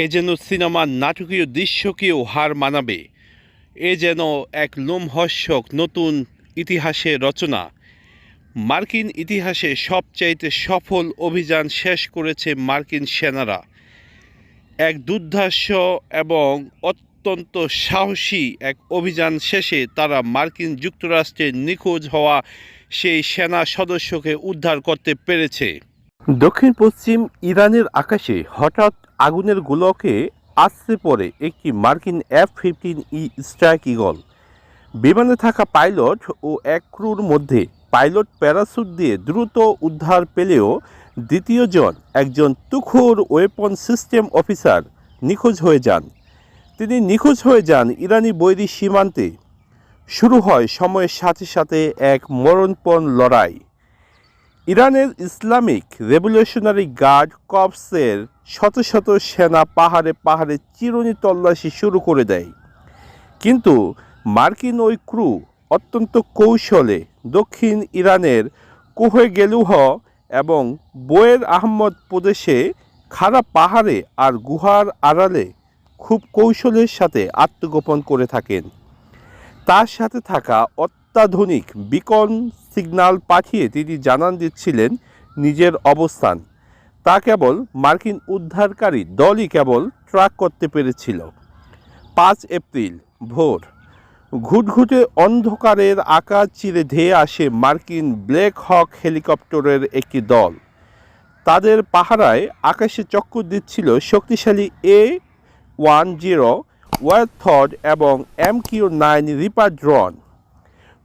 এ যেন সিনেমার নাটকীয় দৃশ্যকেও হার মানাবে। এ যেন এক লোমহর্ষক নতুন ইতিহাসের রচনা। মার্কিন ইতিহাসে সবচাইতে সফল অভিযান শেষ করেছে মার্কিন সেনারা। এক দুর্ধর্ষ এবং অত্যন্ত সাহসী এক অভিযান শেষে তারা মার্কিন যুক্তরাষ্ট্রের নিখোঁজ হওয়া সেই সেনা সদস্যকে উদ্ধার করতে পেরেছে। দক্ষিণ পশ্চিম ইরানের আকাশে হঠাৎ আগুনের গোলকে আছড়ে পড়ে একটি মার্কিন F-15E স্ট্রাইক ঈগল। বিমানে থাকা পাইলট ও এক ক্রুর মধ্যে পাইলট প্যারাসুট দিয়ে দ্রুত উদ্ধার পেলেও দ্বিতীয় জন, একজন তুখোড় ওয়েপন সিস্টেম অফিসার, নিখোঁজ হয়ে যান। তিনি নিখোঁজ হয়ে যান ইরানি বৈরী সীমান্তে। শুরু হয় সময়ের সাথে সাথে এক মরণপণ লড়াই। ইরানের ইসলামিক রেভলিউশনারি গার্ড কর্পসের শত শত সেনা পাহাড়ে পাহাড়ে চিরুনি তল্লাশি শুরু করে দেয়, কিন্তু মার্কিন ওই ক্রু অত্যন্ত কৌশলে দক্ষিণ ইরানের কোহে গেলুহ এবং বোয়ের আহমদ প্রদেশে খাড়া পাহাড়ে আর গুহার আড়ালে খুব কৌশলের সাথে আত্মগোপন করে থাকেন। তার সাথে থাকা অত্যাধুনিক বিকন সিগন্যাল পাঠিয়ে তিনি জানান দিচ্ছিলেন নিজের অবস্থান। তা কেবল মার্কিন উদ্ধারকারী দলই কেবল ট্র্যাক করতে পেরেছিল। 5 এপ্রিল ভোর, ঘুটঘুটে অন্ধকারের আকাশ চিরে ধেয়ে আসে মার্কিন ব্ল্যাক হক হেলিকপ্টারের একটি দল। তাদের পাহারায় আকাশে চক্কর দিচ্ছিল শক্তিশালী A-10 ওয়ারথড এবং MQ-9 রিপার ড্রোন।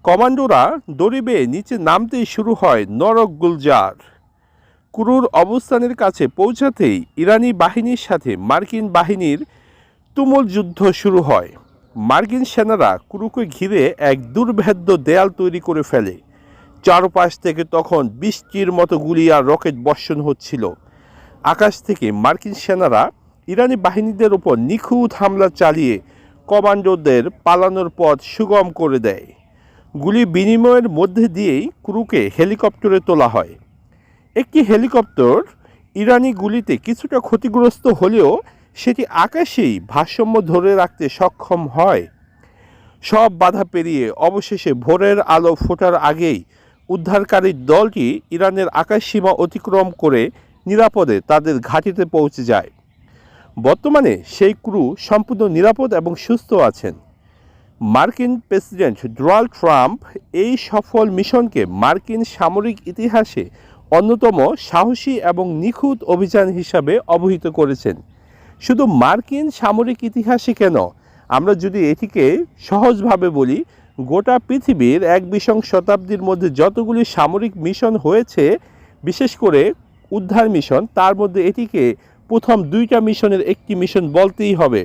কমান্ডোরা দড়ি বেয়ে নিচে নামতেই শুরু হয় নরক গুলজার। ক্রুর অবস্থানের কাছে পৌঁছাতেই ইরানি বাহিনীর সাথে মার্কিন বাহিনীর তুমুল যুদ্ধ শুরু হয়। মার্কিন সেনারা ক্রুকে ঘিরে এক দুর্ভেদ্য দেয়াল তৈরি করে ফেলে। চারপাশ থেকে তখন বৃষ্টির মতো গুলি আর রকেট বর্ষণ হচ্ছিল। আকাশ থেকে মার্কিন সেনারা ইরানি বাহিনীদের ওপর নিখুঁত হামলা চালিয়ে কমান্ডোদের পালানোর পথ সুগম করে দেয়। গুলি বিনিময়ের মধ্যে দিয়েই ক্রুকে হেলিকপ্টারে তোলা হয়। একটি হেলিকপ্টার ইরানি গুলিতে কিছুটা ক্ষতিগ্রস্ত হলেও সেটি আকাশেই ভারসাম্য ধরে রাখতে সক্ষম হয়। সব বাধা পেরিয়ে অবশেষে ভোরের আলো ফোটার আগেই উদ্ধারকারী দলটি ইরানের আকাশসীমা অতিক্রম করে নিরাপদে তাদের ঘাঁটিতে পৌঁছে যায়। বর্তমানে সেই ক্রু সম্পূর্ণ নিরাপদ এবং সুস্থ আছেন। মার্কিন প্রেসিডেন্ট ডোনাল্ড ট্রাম্প এই সফল মিশনকে মার্কিন সামরিক ইতিহাসে অন্যতম সাহসী এবং নিখুঁত অভিযান হিসাবে অভিহিত করেছেন। শুধু মার্কিন সামরিক ইতিহাসে কেন, আমরা যদি এটিকে সহজভাবে বলি, গোটা পৃথিবীর 21 শতাব্দীর মধ্যে যতগুলি সামরিক মিশন হয়েছে, বিশেষ করে উদ্ধার মিশন, তার মধ্যে এটিকে প্রথম 2টা মিশনের একটি মিশন বলতেই হবে।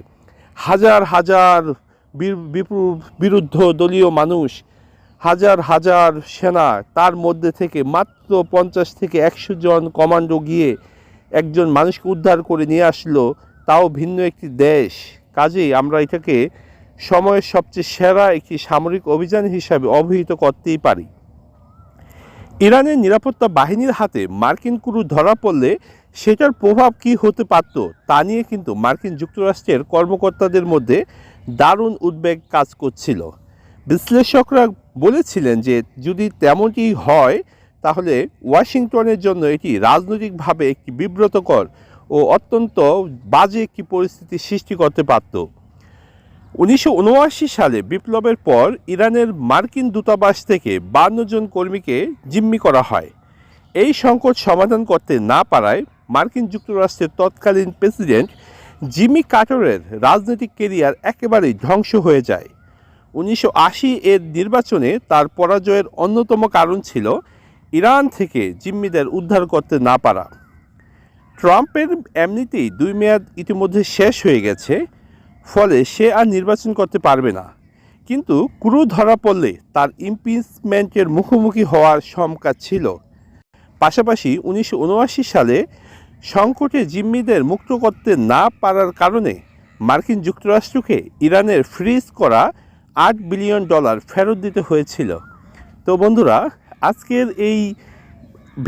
হাজার হাজার বিরুদ্ধ দলীয় মানুষ, হাজার হাজার সেনা, তার মধ্যে থেকে মাত্র 50 থেকে 100 জন কমান্ডো গিয়ে একজন মানুষকে উদ্ধার করে নিয়ে আসলো, তাও ভিন্ন একটি দেশ। কাজেই আমরা এটাকে সময়ের সবচেয়ে সেরা একটি সামরিক অভিযান হিসাবে অভিহিত করতেই পারি। ইরানের নিরাপত্তা বাহিনীর হাতে মার্কিন ক্রু ধরা পড়লে সেটার প্রভাব কী হতে পারত তা নিয়ে কিন্তু মার্কিন যুক্তরাষ্ট্রের কর্মকর্তাদের মধ্যে দারুণ উদ্বেগ কাজ করছিল। বিশ্লেষকরা বলেছিলেন যে যদি তেমনটি হয় তাহলে ওয়াশিংটনের জন্য এটি রাজনৈতিকভাবে একটি বিব্রতকর ও অত্যন্ত বাজে একটি পরিস্থিতি সৃষ্টি করতে পারত। 1979 সালে বিপ্লবের পর ইরানের মার্কিন দূতাবাস থেকে 52 জন কর্মীকে জিম্মি করা হয়। এই সংকট সমাধান করতে না পারায় মার্কিন যুক্তরাষ্ট্রের তৎকালীন প্রেসিডেন্ট জিমি কার্টারের রাজনৈতিক ক্যারিয়ার একেবারেই ধ্বংস হয়ে যায়। 1980 এর নির্বাচনে তার পরাজয়ের অন্যতম কারণ ছিল ইরান থেকে জিম্মিদের উদ্ধার করতে না পারা। ট্রাম্পের এমনিতেই 2 মেয়াদ ইতিমধ্যে শেষ হয়ে গেছে, ফলে সে আর নির্বাচন করতে পারবে না। কিন্তু ক্রু ধরা পড়লে তার ইমপিচমেন্টের মুখোমুখি হওয়ার শঙ্কা ছিল। পাশাপাশি 1979 সালে সংকটে জিম্মিদের মুক্ত করতে না পারার কারণে মার্কিন যুক্তরাষ্ট্রকে ইরানের ফ্রিজ করা $8 বিলিয়ন ফেরত দিতে হয়েছিল। তো বন্ধুরা, আজকের এই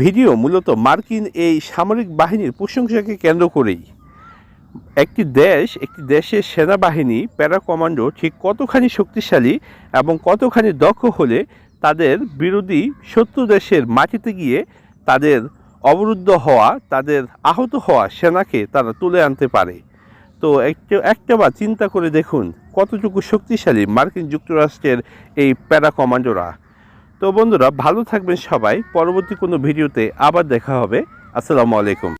ভিডিও মূলত মার্কিন এই সামরিক বাহিনীর প্রশংসাকে কেন্দ্র করেই। একটি দেশের সেনাবাহিনী প্যারা কমান্ডো ঠিক কতখানি শক্তিশালী এবং কতখানি দক্ষ হলে তাদের বিরোধী শত্রু দেশের মাটিতে গিয়ে তাদের অবরুদ্ধ হওয়া, তাদের আহত হওয়া সেনাকে তারা তুলে আনতে পারে। তো একটাবার চিন্তা করে দেখুন কতটুকু শক্তিশালী মার্কিন যুক্তরাষ্ট্রের এই প্যারা কমান্ডোরা। তো বন্ধুরা, ভালো থাকবেন সবাই। পরবর্তী কোনো ভিডিওতে আবার দেখা হবে। আসসালামু আলাইকুম।